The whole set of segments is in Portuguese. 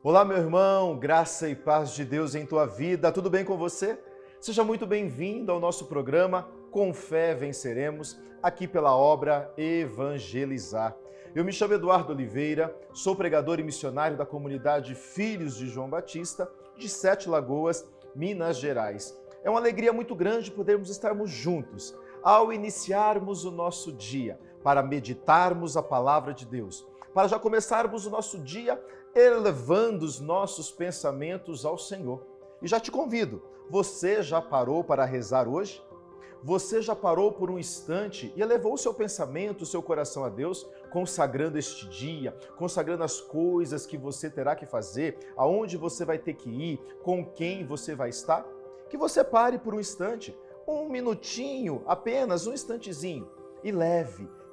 Olá, meu irmão, graça e paz de Deus em tua vida, tudo bem com você? Seja muito bem-vindo ao nosso programa Com Fé Venceremos, aqui pela obra Evangelizar. Eu me chamo Eduardo Oliveira, sou pregador e missionário da comunidade Filhos de João Batista, de Sete Lagoas, Minas Gerais. É uma alegria muito grande podermos estarmos juntos ao iniciarmos o nosso dia, para meditarmos a palavra de Deus, para já começarmos o nosso dia elevando os nossos pensamentos ao Senhor. E já te convido, você já parou para rezar hoje? Você já parou por um instante e elevou o seu pensamento, o seu coração a Deus, consagrando este dia, consagrando as coisas que você terá que fazer, aonde você vai ter que ir, com quem você vai estar? Que você pare por um instante, um minutinho, apenas um instantezinho, e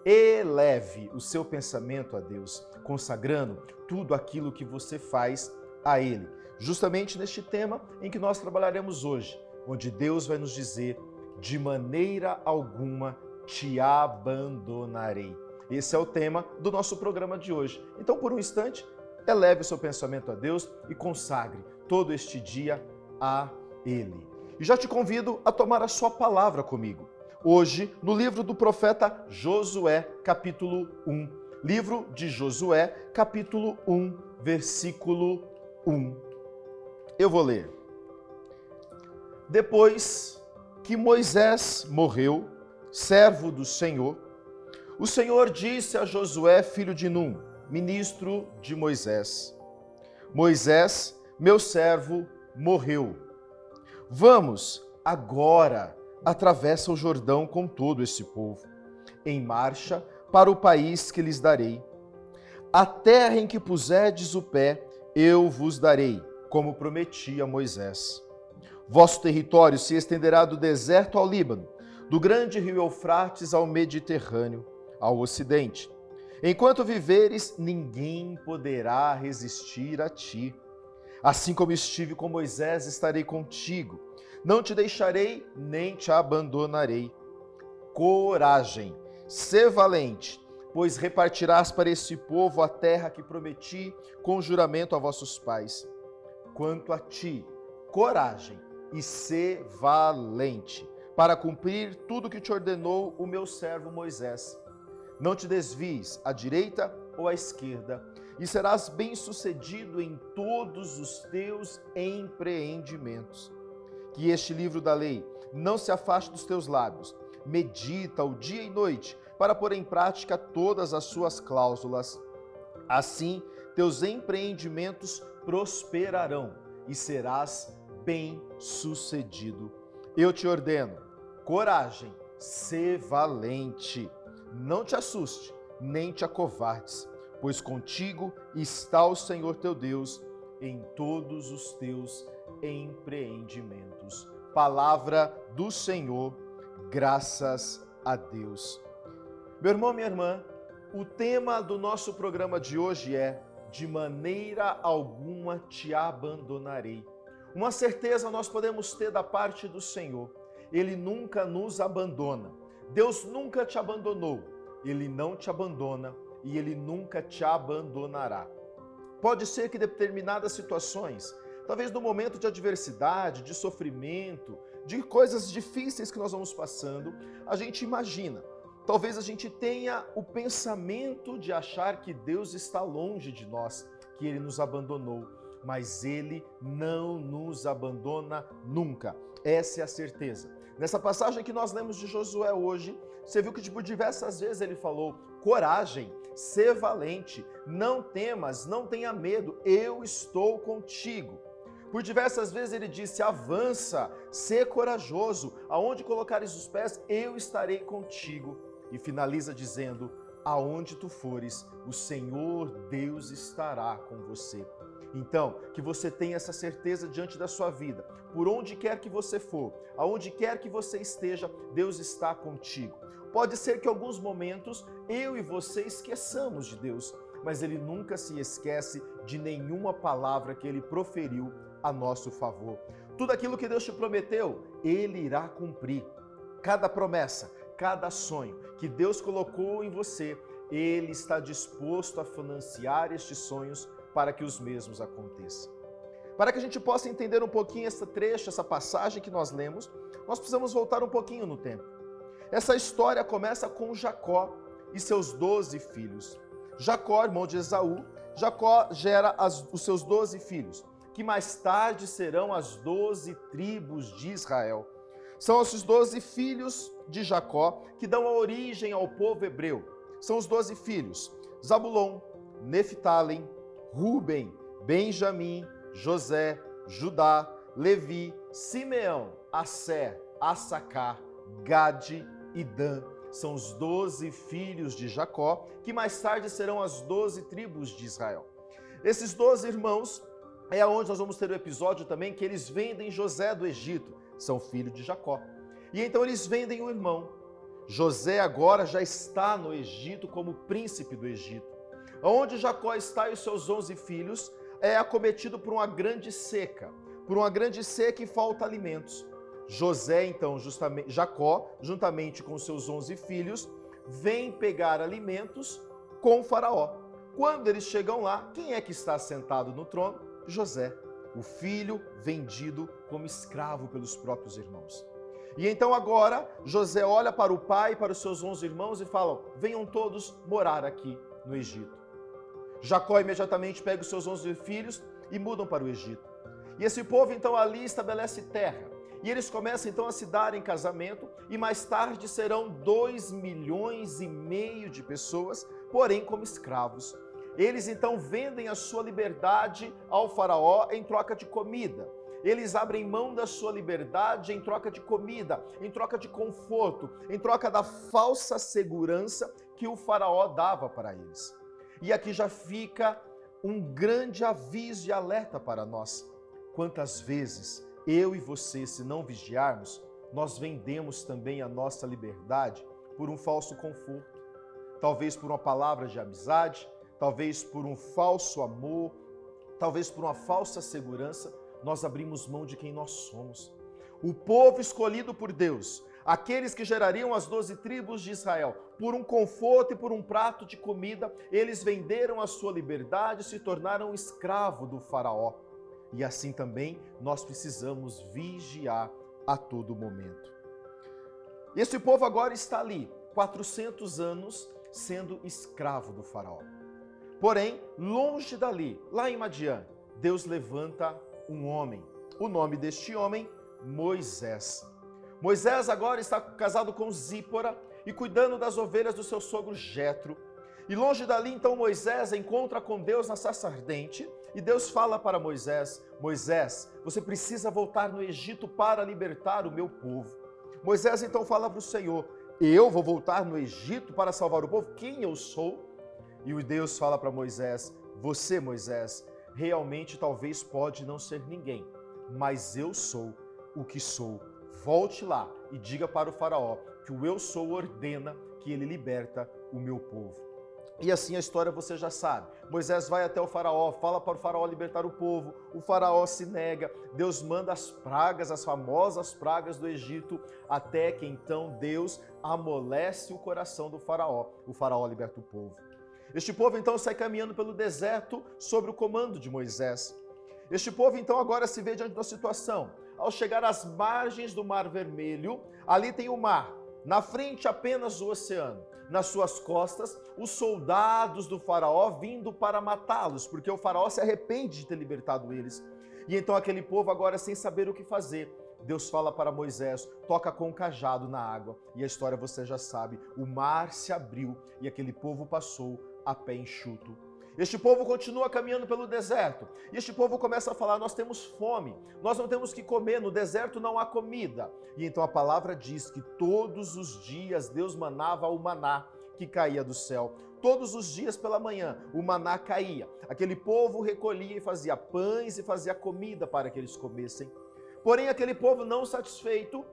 eleve o seu pensamento a Deus, consagrando tudo aquilo que você faz a Ele. Justamente neste tema em que nós trabalharemos hoje, onde Deus vai nos dizer: de maneira alguma te abandonarei. Esse é o tema do nosso programa de hoje. Então, por um instante, eleve o seu pensamento a Deus e consagre todo este dia a Ele. E já te convido a tomar a sua palavra comigo. Hoje, no livro do profeta Josué, capítulo 1. Livro de Josué, capítulo 1, versículo 1. Eu vou ler. Depois que Moisés morreu, servo do Senhor, o Senhor disse a Josué, filho de Num, ministro de Moisés: Moisés, meu servo, morreu. Vamos agora atravessa o Jordão com todo esse povo, em marcha para o país que lhes darei. A terra em que puserdes o pé, eu vos darei, como prometi a Moisés. Vosso território se estenderá do deserto ao Líbano, do grande rio Eufrates ao Mediterrâneo, ao ocidente. Enquanto viveres, ninguém poderá resistir a ti. Assim como estive com Moisés, estarei contigo. Não te deixarei, nem te abandonarei. Coragem, sê valente, pois repartirás para esse povo a terra que prometi com juramento a vossos pais. Quanto a ti, coragem e sê valente, para cumprir tudo que te ordenou o meu servo Moisés. Não te desvies à direita ou à esquerda, e serás bem-sucedido em todos os teus empreendimentos. Que este livro da lei não se afaste dos teus lábios. Medita-o dia e noite, para pôr em prática todas as suas cláusulas. Assim, teus empreendimentos prosperarão e serás bem-sucedido. Eu te ordeno, coragem, sê valente. Não te assuste, nem te acovardes, pois contigo está o Senhor teu Deus em todos os teus empreendimentos. Palavra do Senhor, graças a Deus. Meu irmão, minha irmã, o tema do nosso programa de hoje é: de maneira alguma te abandonarei. Uma certeza nós podemos ter da parte do Senhor: Ele nunca nos abandona. Deus nunca te abandonou, Ele não te abandona e Ele nunca te abandonará. Pode ser que em determinadas situações, talvez no momento de adversidade, de sofrimento, de coisas difíceis que nós vamos passando, a gente imagina, talvez a gente tenha o pensamento de achar que Deus está longe de nós, que Ele nos abandonou, mas Ele não nos abandona nunca. Essa é a certeza. Nessa passagem que nós lemos de Josué hoje, você viu que por diversas vezes ele falou: coragem, sê valente, não temas, não tenha medo, eu estou contigo. Por diversas vezes ele disse: avança, sê corajoso, aonde colocares os pés, eu estarei contigo. E finaliza dizendo: aonde tu fores, o Senhor Deus estará com você. Então, que você tenha essa certeza diante da sua vida. Por onde quer que você for, aonde quer que você esteja, Deus está contigo. Pode ser que em alguns momentos eu e você esqueçamos de Deus, mas Ele nunca se esquece de nenhuma palavra que Ele proferiu a nosso favor. Tudo aquilo que Deus te prometeu, Ele irá cumprir. Cada promessa, cada sonho que Deus colocou em você, Ele está disposto a financiar estes sonhos para que os mesmos aconteçam. Para que a gente possa entender um pouquinho esse trecho, essa passagem que nós lemos, nós precisamos voltar um pouquinho no tempo. Essa história começa com Jacó e seus 12 filhos. Jacó, irmão de Esaú, Jacó gera os seus 12 filhos, que mais tarde serão as 12 tribos de Israel. São esses 12 filhos de Jacó que dão a origem ao povo hebreu. São os 12 filhos: Zabulon, Neftalém, Ruben, Benjamim, José, Judá, Levi, Simeão, Asser, Assacar, Gade e Dan. São os 12 filhos de Jacó, que mais tarde serão as 12 tribos de Israel. Esses 12 irmãos, é onde nós vamos ter o episódio também que eles vendem José do Egito, são filhos de Jacó. E então eles vendem o irmão. José agora já está no Egito como príncipe do Egito. Onde Jacó está e os seus 11 filhos é acometido por uma grande seca e falta alimentos. José, então, Jacó, juntamente com seus 11 filhos, vem pegar alimentos com o faraó. Quando eles chegam lá, quem é que está sentado no trono? José, o filho vendido como escravo pelos próprios irmãos. E então agora, José olha para o pai e para os seus 11 irmãos e fala: venham todos morar aqui no Egito. Jacó imediatamente pega os seus 11 filhos e mudam para o Egito. E esse povo então ali estabelece terra. E eles começam então a se dar em casamento e mais tarde serão 2,5 milhões de pessoas, porém como escravos. Eles então vendem a sua liberdade ao faraó em troca de comida. Eles abrem mão da sua liberdade em troca de comida, em troca de conforto, em troca da falsa segurança que o faraó dava para eles. E aqui já fica um grande aviso e alerta para nós. Quantas vezes eu e você, se não vigiarmos, nós vendemos também a nossa liberdade por um falso conforto, talvez por uma palavra de amizade, talvez por um falso amor, talvez por uma falsa segurança, nós abrimos mão de quem nós somos. O povo escolhido por Deus, aqueles que gerariam as 12 tribos de Israel, por um conforto e por um prato de comida, eles venderam a sua liberdade e se tornaram escravo do faraó. E assim também nós precisamos vigiar a todo momento. Esse povo agora está ali, 400 anos, sendo escravo do faraó. Porém, longe dali, lá em Madiã, Deus levanta um homem. O nome deste homem, Moisés. Moisés agora está casado com Zípora e cuidando das ovelhas do seu sogro Jetro. E longe dali, então, Moisés encontra com Deus na sarça ardente e Deus fala para Moisés: Moisés, você precisa voltar no Egito para libertar o meu povo. Moisés então fala para o Senhor: eu vou voltar no Egito para salvar o povo? Quem eu sou? E o Deus fala para Moisés: você, Moisés, realmente talvez pode não ser ninguém, mas eu sou o que sou. Volte lá e diga para o faraó que o eu sou ordena que ele liberta o meu povo. E assim a história você já sabe. Moisés vai até o faraó, fala para o faraó libertar o povo, o faraó se nega, Deus manda as pragas, as famosas pragas do Egito, até que então Deus amolece o coração do faraó, o faraó liberta o povo. Este povo então sai caminhando pelo deserto sob o comando de Moisés. Este povo então agora se vê diante de uma situação. Ao chegar às margens do Mar Vermelho, ali tem o mar, na frente apenas o oceano. Nas suas costas, os soldados do faraó vindo para matá-los, porque o faraó se arrepende de ter libertado eles. E então aquele povo agora sem saber o que fazer, Deus fala para Moisés: toca com o cajado na água. E a história você já sabe, o mar se abriu e aquele povo passou a pé enxuto. Este povo continua caminhando pelo deserto. E este povo começa a falar: nós temos fome, nós não temos que comer, no deserto não há comida. E então a palavra diz que todos os dias Deus manava o maná que caía do céu. Todos os dias pela manhã o maná caía. Aquele povo recolhia e fazia pães e fazia comida para que eles comessem. Porém aquele povo não satisfeito,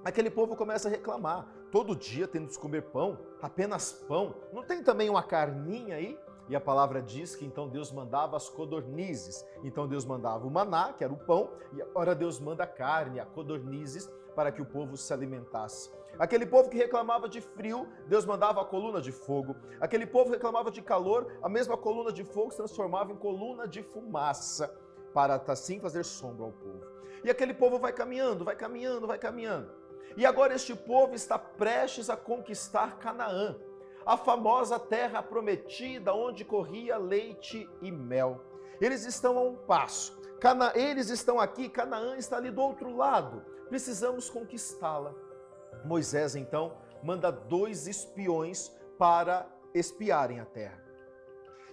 aquele povo começa a reclamar. Todo dia temos que comer pão, apenas pão. Não tem também uma carninha aí? E a palavra diz que então Deus mandava as codornizes. Então Deus mandava o maná, que era o pão, e agora Deus manda a carne, a codornizes, para que o povo se alimentasse. Aquele povo que reclamava de frio, Deus mandava a coluna de fogo. Aquele povo que reclamava de calor, a mesma coluna de fogo se transformava em coluna de fumaça, para assim fazer sombra ao povo. E aquele povo vai caminhando, vai caminhando, vai caminhando. E agora este povo está prestes a conquistar Canaã, a famosa terra prometida onde corria leite e mel. Eles estão a um passo. Eles estão aqui, Canaã está ali do outro lado. Precisamos conquistá-la. Moisés, então, manda 2 espiões para espiarem a terra.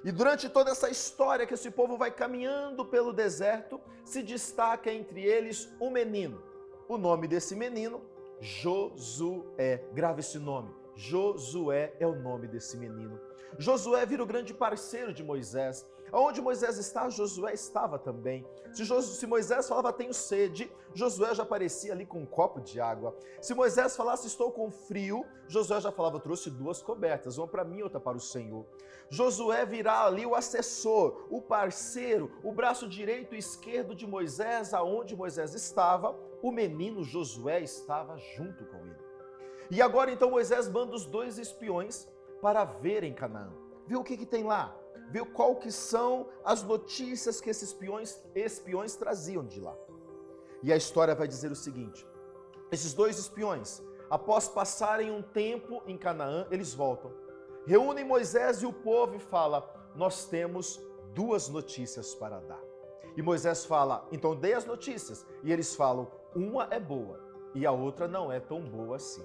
E durante toda essa história que esse povo vai caminhando pelo deserto, se destaca entre eles um menino. O nome desse menino, Josué. Grave esse nome. Josué é o nome desse menino. Josué vira o grande parceiro de Moisés. Aonde Moisés está, Josué estava também. Se Moisés falava, tenho sede, Josué já aparecia ali com um copo de água. Se Moisés falasse, estou com frio, Josué já falava, trouxe 2 cobertas, uma para mim e outra para o Senhor. Josué virá ali o assessor, o parceiro, o braço direito e esquerdo de Moisés, aonde Moisés estava, o menino Josué estava junto com ele. E agora então Moisés manda os 2 espiões para verem Canaã. Viu o que tem lá? Viu qual que são as notícias que esses espiões traziam de lá. E a história vai dizer o seguinte: esses 2 espiões, após passarem um tempo em Canaã, eles voltam, reúnem Moisés e o povo e falam, nós temos 2 notícias para dar. E Moisés fala, então dê as notícias. E eles falam, uma é boa e a outra não é tão boa assim.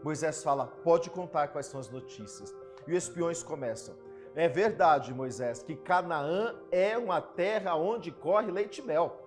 Moisés fala, pode contar quais são as notícias. E os espiões começam, é verdade, Moisés, que Canaã é uma terra onde corre leite e mel.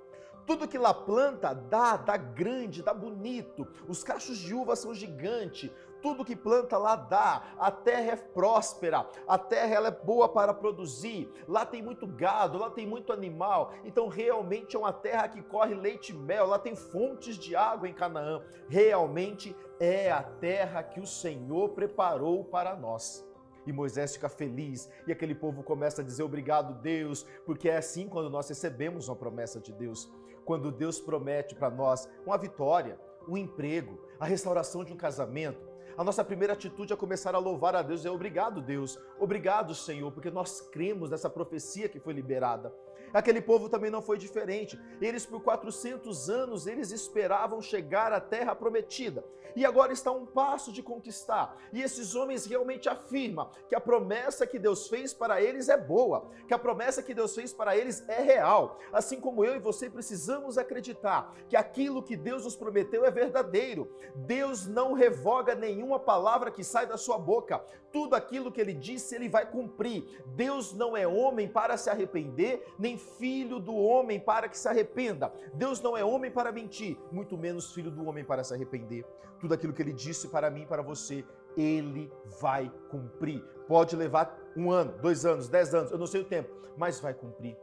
Tudo que lá planta dá grande, dá bonito. Os cachos de uva são gigantes. Tudo que planta lá dá. A terra é próspera. A terra ela é boa para produzir. Lá tem muito gado, lá tem muito animal. Então realmente é uma terra que corre leite e mel. Lá tem fontes de água em Canaã. Realmente é a terra que o Senhor preparou para nós. E Moisés fica feliz, e aquele povo começa a dizer obrigado, Deus, porque é assim quando nós recebemos uma promessa de Deus. Quando Deus promete para nós uma vitória, um emprego, a restauração de um casamento, a nossa primeira atitude é começar a louvar a Deus, é obrigado, Deus, obrigado, Senhor, porque nós cremos nessa profecia que foi liberada. Aquele povo também não foi diferente. Eles por 400 anos, eles esperavam chegar à terra prometida. E agora está a um passo de conquistar. E esses homens realmente afirmam que a promessa que Deus fez para eles é boa, que a promessa que Deus fez para eles é real. Assim como eu e você precisamos acreditar que aquilo que Deus nos prometeu é verdadeiro. Deus não revoga nenhuma palavra que sai da sua boca. Tudo aquilo que ele disse, ele vai cumprir. Deus não é homem para se arrepender, nem filho do homem para que se arrependa. Deus não é homem para mentir, muito menos filho do homem para se arrepender. Tudo aquilo que ele disse para mim e para você, ele vai cumprir. Pode levar 1 ano, 2 anos, 10 anos, eu não sei o tempo, mas vai cumprir.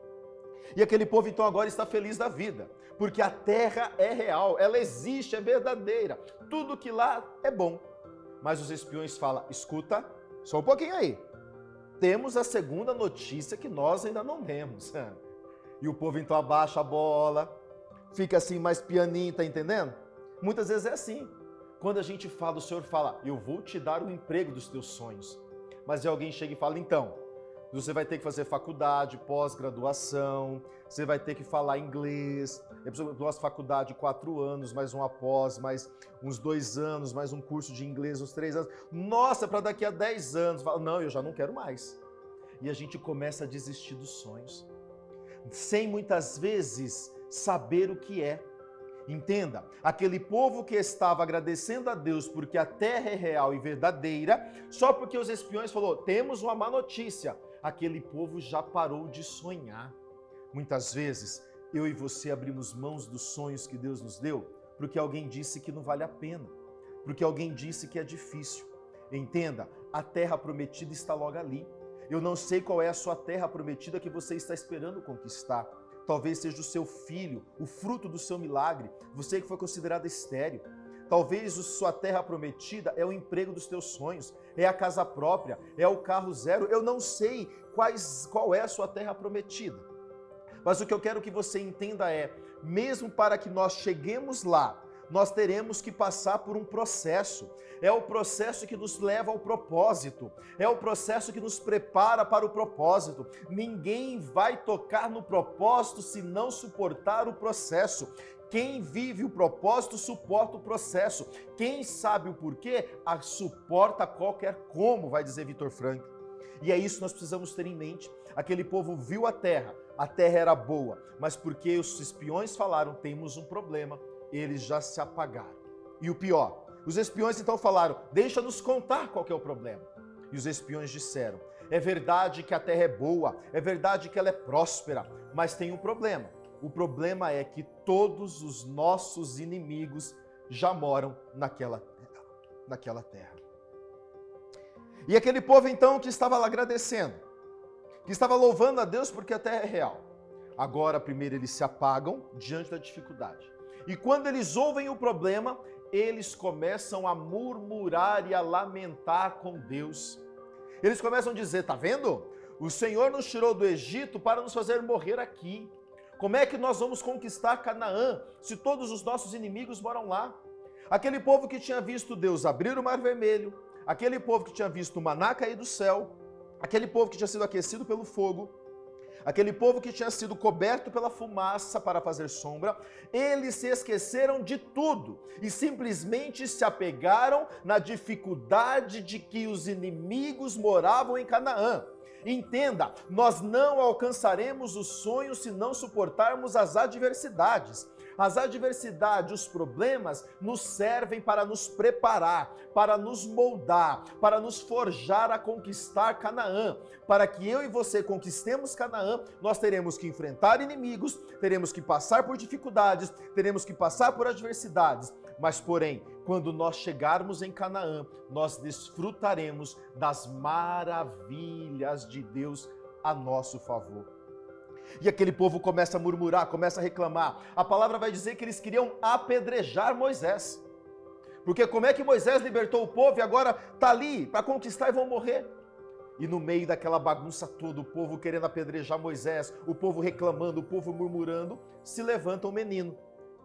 E aquele povo então agora está feliz da vida, porque a terra é real, ela existe, é verdadeira. Tudo que lá é bom. Mas os espiões falam, escuta, só um pouquinho aí. Temos a segunda notícia que nós ainda não temos. E o povo então abaixa a bola, fica assim mais pianinho, tá entendendo? Muitas vezes é assim. Quando a gente fala, o Senhor fala, eu vou te dar o emprego dos teus sonhos. Mas aí alguém chega e fala, então, você vai ter que fazer faculdade, pós-graduação, você vai ter que falar inglês, nossa faculdade 4 anos, mais uma pós, mais uns 2 anos, mais um curso de inglês, uns 3 anos. Nossa, para daqui a 10 anos. Fala, não, eu já não quero mais. E a gente começa a desistir dos sonhos, sem muitas vezes saber o que é. Entenda, aquele povo que estava agradecendo a Deus porque a terra é real e verdadeira, só porque os espiões falaram, temos uma má notícia, aquele povo já parou de sonhar. Muitas vezes, eu e você abrimos mãos dos sonhos que Deus nos deu, porque alguém disse que não vale a pena, porque alguém disse que é difícil. Entenda, a terra prometida está logo ali. Eu não sei qual é a sua terra prometida que você está esperando conquistar. Talvez seja o seu filho, o fruto do seu milagre, você que foi considerado estéril. Talvez a sua terra prometida é o emprego dos teus sonhos, é a casa própria, é o carro zero. Eu não sei qual é a sua terra prometida. Mas o que eu quero que você entenda é, mesmo para que nós cheguemos lá, nós teremos que passar por um processo. É o processo que nos leva ao propósito. É o processo que nos prepara para o propósito. Ninguém vai tocar no propósito se não suportar o processo. Quem vive o propósito suporta o processo. Quem sabe o porquê, suporta qualquer como, vai dizer Vitor Frankl. E é isso que nós precisamos ter em mente. Aquele povo viu a terra era boa, mas porque os espiões falaram, temos um problema, eles já se apagaram. E o pior, os espiões então falaram, deixa-nos contar qual que é o problema. E os espiões disseram, é verdade que a terra é boa, é verdade que ela é próspera, mas tem um problema. O problema é que todos os nossos inimigos já moram naquela terra. E aquele povo então que estava lá agradecendo, que estava louvando a Deus porque a terra é real. Agora, primeiro, eles se apagam diante da dificuldade. E quando eles ouvem o problema, eles começam a murmurar e a lamentar com Deus. Eles começam a dizer, tá vendo? O Senhor nos tirou do Egito para nos fazer morrer aqui. Como é que nós vamos conquistar Canaã se todos os nossos inimigos moram lá? Aquele povo que tinha visto Deus abrir o Mar Vermelho, aquele povo que tinha visto o maná cair do céu, aquele povo que tinha sido aquecido pelo fogo, aquele povo que tinha sido coberto pela fumaça para fazer sombra, eles se esqueceram de tudo e simplesmente se apegaram na dificuldade de que os inimigos moravam em Canaã. Entenda, nós não alcançaremos os sonhos se não suportarmos as adversidades. As adversidades, os problemas, nos servem para nos preparar, para nos moldar, para nos forjar a conquistar Canaã. Para que eu e você conquistemos Canaã, nós teremos que enfrentar inimigos, teremos que passar por dificuldades, teremos que passar por adversidades. Mas, porém, quando nós chegarmos em Canaã, nós desfrutaremos das maravilhas de Deus a nosso favor. E aquele povo começa a murmurar, começa a reclamar. A palavra vai dizer que eles queriam apedrejar Moisés. Porque como é que Moisés libertou o povo e agora está ali para conquistar e vão morrer? E no meio daquela bagunça toda, o povo querendo apedrejar Moisés, o povo reclamando, o povo murmurando, se levanta um menino.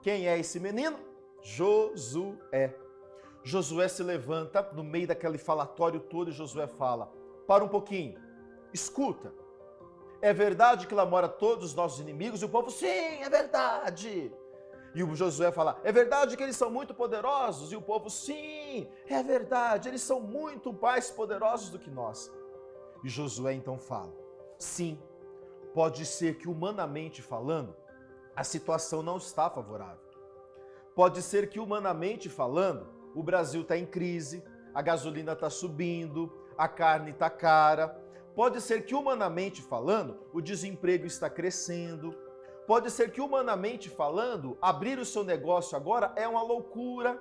Quem é esse menino? Josué. Josué se levanta no meio daquele falatório todo e Josué fala, para um pouquinho, escuta. É verdade que lá mora todos os nossos inimigos? E o povo, sim, é verdade. E o Josué fala, é verdade que eles são muito poderosos? E o povo, sim, é verdade, eles são muito mais poderosos do que nós. E Josué então fala, sim, pode ser que humanamente falando, a situação não está favorável. Pode ser que humanamente falando, o Brasil está em crise, a gasolina está subindo, a carne está cara. Pode ser que humanamente falando, o desemprego está crescendo. Pode ser que humanamente falando, abrir o seu negócio agora é uma loucura.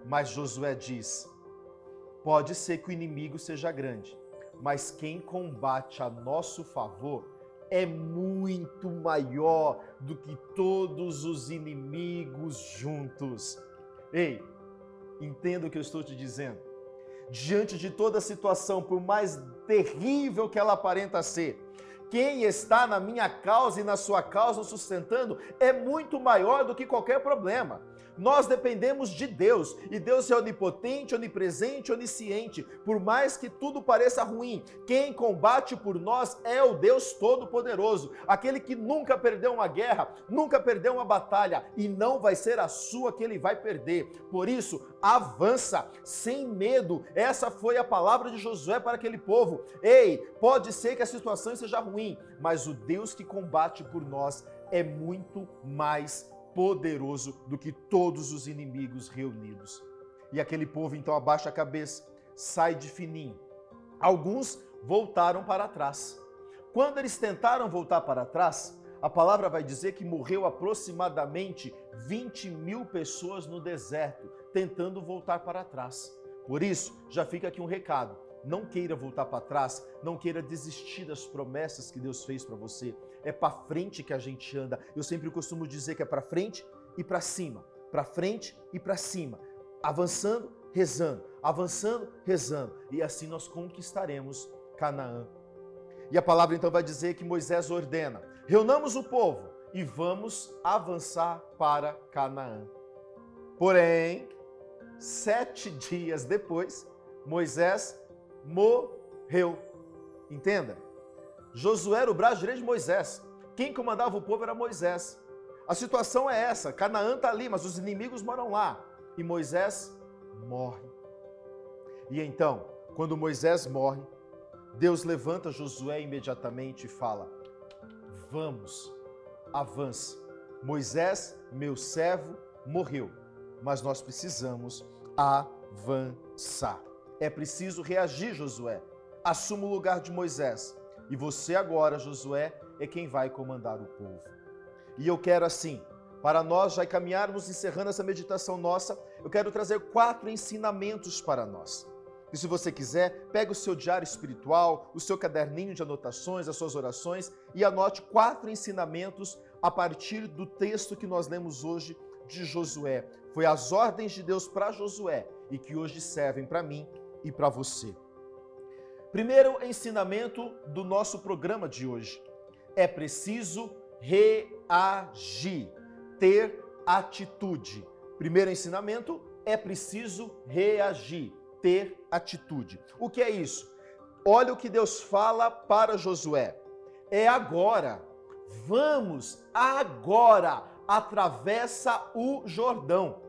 Mas Josué diz, pode ser que o inimigo seja grande, mas quem combate a nosso favor é muito maior do que todos os inimigos juntos. Ei, entenda o que eu estou te dizendo. Diante de toda a situação, por mais terrível que ela aparenta ser, quem está na minha causa e na sua causa sustentando é muito maior do que qualquer problema. Nós dependemos de Deus, e Deus é onipotente, onipresente, onisciente. Por mais que tudo pareça ruim, quem combate por nós é o Deus Todo-Poderoso, aquele que nunca perdeu uma guerra, nunca perdeu uma batalha, e não vai ser a sua que ele vai perder. Por isso, avança, sem medo. Essa foi a palavra de Josué para aquele povo. Ei, pode ser que a situação seja ruim, mas o Deus que combate por nós é muito mais poderoso do que todos os inimigos reunidos. E aquele povo então abaixa a cabeça, sai de fininho. Alguns voltaram para trás. Quando eles tentaram voltar para trás, a palavra vai dizer que morreu aproximadamente 20.000 pessoas no deserto, tentando voltar para trás. Por isso, já fica aqui um recado. Não queira voltar para trás, não queira desistir das promessas que Deus fez para você. É para frente que a gente anda. Eu sempre costumo dizer que é para frente e para cima. Para frente e para cima. Avançando, rezando. Avançando, rezando. E assim nós conquistaremos Canaã. E a palavra então vai dizer que Moisés ordena, reunamos o povo e vamos avançar para Canaã. Porém, 7 dias depois, Moisés morreu. Entenda? Josué era o braço direito de Moisés. Quem comandava o povo era Moisés. A situação é essa, Canaã está ali, mas os inimigos moram lá. E Moisés morre. E então, quando Moisés morre, Deus levanta Josué imediatamente e fala: vamos, avance. Moisés, meu servo, morreu, mas nós precisamos avançar. É preciso reagir, Josué. Assuma o lugar de Moisés. E você agora, Josué, é quem vai comandar o povo. E eu quero assim, para nós já caminharmos encerrando essa meditação nossa, eu quero trazer 4 ensinamentos para nós. E se você quiser, pegue o seu diário espiritual, o seu caderninho de anotações, as suas orações e anote 4 ensinamentos a partir do texto que nós lemos hoje de Josué. Foi as ordens de Deus para Josué e que hoje servem para mim e para você. Primeiro ensinamento do nosso programa de hoje. É preciso reagir, ter atitude. Primeiro ensinamento, é preciso reagir, ter atitude. O que é isso? Olha o que Deus fala para Josué. É agora. Vamos agora. Atravessa o Jordão.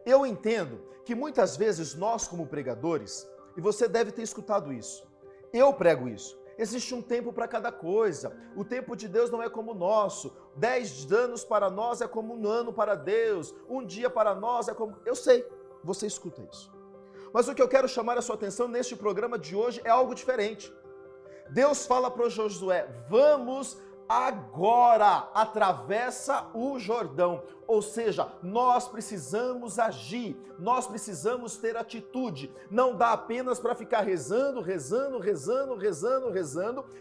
Eu entendo que muitas vezes nós como pregadores, e você deve ter escutado isso, eu prego isso, existe um tempo para cada coisa, o tempo de Deus não é como o nosso, 10 anos para nós é como um ano para Deus, um dia para nós é como... Eu sei, você escuta isso. Mas o que eu quero chamar a sua atenção neste programa de hoje é algo diferente. Deus fala para Josué, vamos agora, atravessa o Jordão. Ou seja, nós precisamos agir, nós precisamos ter atitude. Não dá apenas para ficar rezando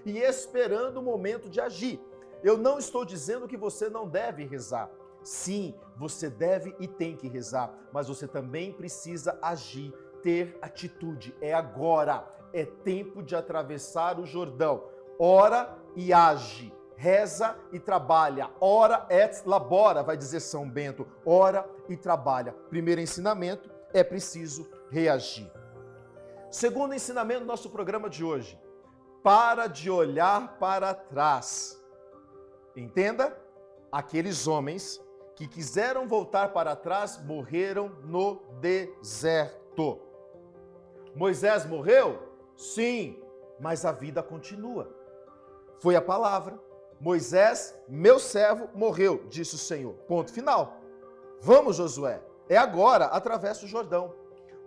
e esperando o momento de agir. Eu não estou dizendo que você não deve rezar. Sim, você deve e tem que rezar, mas você também precisa agir, ter atitude. É agora, é tempo de atravessar o Jordão. Ora e age. Reza e trabalha, ora et labora, vai dizer São Bento, ora e trabalha. Primeiro ensinamento, é preciso reagir. Segundo ensinamento do nosso programa de hoje, para de olhar para trás. Entenda, aqueles homens que quiseram voltar para trás morreram no deserto. Moisés morreu? Sim, mas a vida continua. Foi a palavra. Moisés, meu servo, morreu, disse o Senhor. Ponto final. Vamos, Josué. É agora, atravessa o Jordão.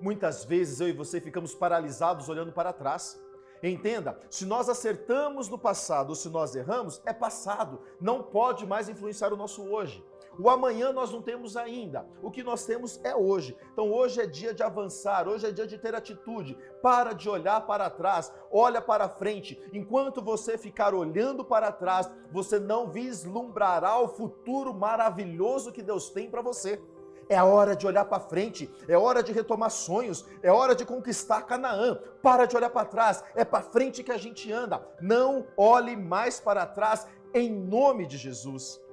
Muitas vezes eu e você ficamos paralisados olhando para trás. Entenda, se nós acertamos no passado ou se nós erramos, é passado. Não pode mais influenciar o nosso hoje. O amanhã nós não temos ainda. O que nós temos é hoje. Então hoje é dia de avançar, hoje é dia de ter atitude. Para de olhar para trás, olha para frente. Enquanto você ficar olhando para trás, você não vislumbrará o futuro maravilhoso que Deus tem para você. É a hora de olhar para frente, é hora de retomar sonhos, é hora de conquistar Canaã. Para de olhar para trás, é para frente que a gente anda. Não olhe mais para trás, em nome de Jesus.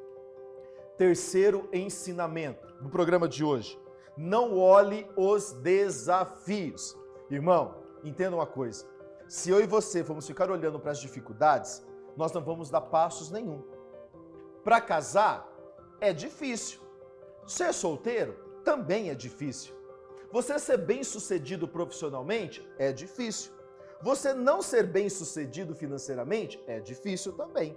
Terceiro ensinamento do programa de hoje. Não olhe os desafios. Irmão, entenda uma coisa. Se eu e você formos ficar olhando para as dificuldades, nós não vamos dar passos nenhum. Para casar, é difícil. Ser solteiro também é difícil. Você ser bem-sucedido profissionalmente é difícil. Você não ser bem-sucedido financeiramente é difícil também.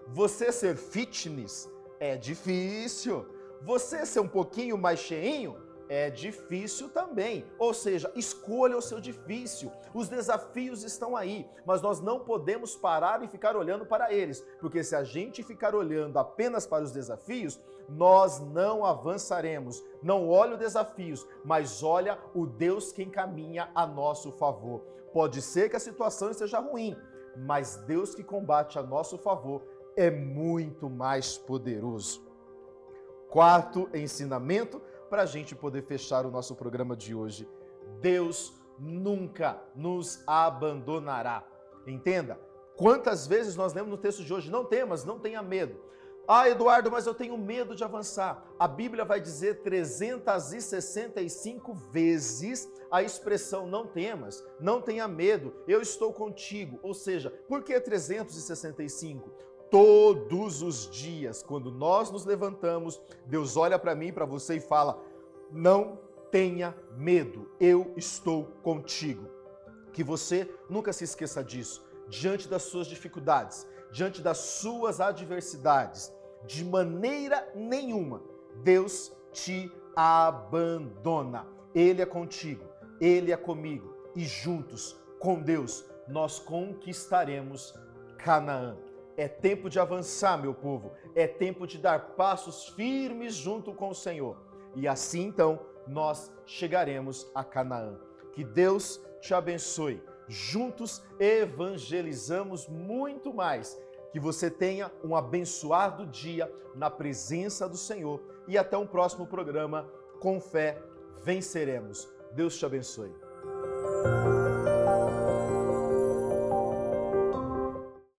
Você ser fitness é difícil. Você ser um pouquinho mais cheinho é difícil também. Ou seja, escolha o seu difícil. Os desafios estão aí, mas nós não podemos parar e ficar olhando para eles, porque se a gente ficar olhando apenas para os desafios, nós não avançaremos. Não olha os desafios, mas olha o Deus que encaminha a nosso favor. Pode ser que a situação esteja ruim, mas Deus que combate a nosso favor é muito mais poderoso. Quarto ensinamento para a gente poder fechar o nosso programa de hoje. Deus nunca nos abandonará. Entenda, quantas vezes nós lemos no texto de hoje, não temas, não tenha medo. Ah, Eduardo, mas eu tenho medo de avançar. A Bíblia vai dizer 365 vezes a expressão não temas, não tenha medo, eu estou contigo. Ou seja, por que 365? Todos os dias, quando nós nos levantamos, Deus olha para mim e para você e fala: não tenha medo, eu estou contigo. Que você nunca se esqueça disso. Diante das suas dificuldades, diante das suas adversidades, de maneira nenhuma, Deus te abandona. Ele é contigo, Ele é comigo, e juntos, com Deus, nós conquistaremos Canaã. É tempo de avançar, meu povo, é tempo de dar passos firmes junto com o Senhor. E assim, então, nós chegaremos a Canaã. Que Deus te abençoe. Juntos evangelizamos muito mais. Que você tenha um abençoado dia na presença do Senhor. E até um próximo programa. Com fé, venceremos. Deus te abençoe.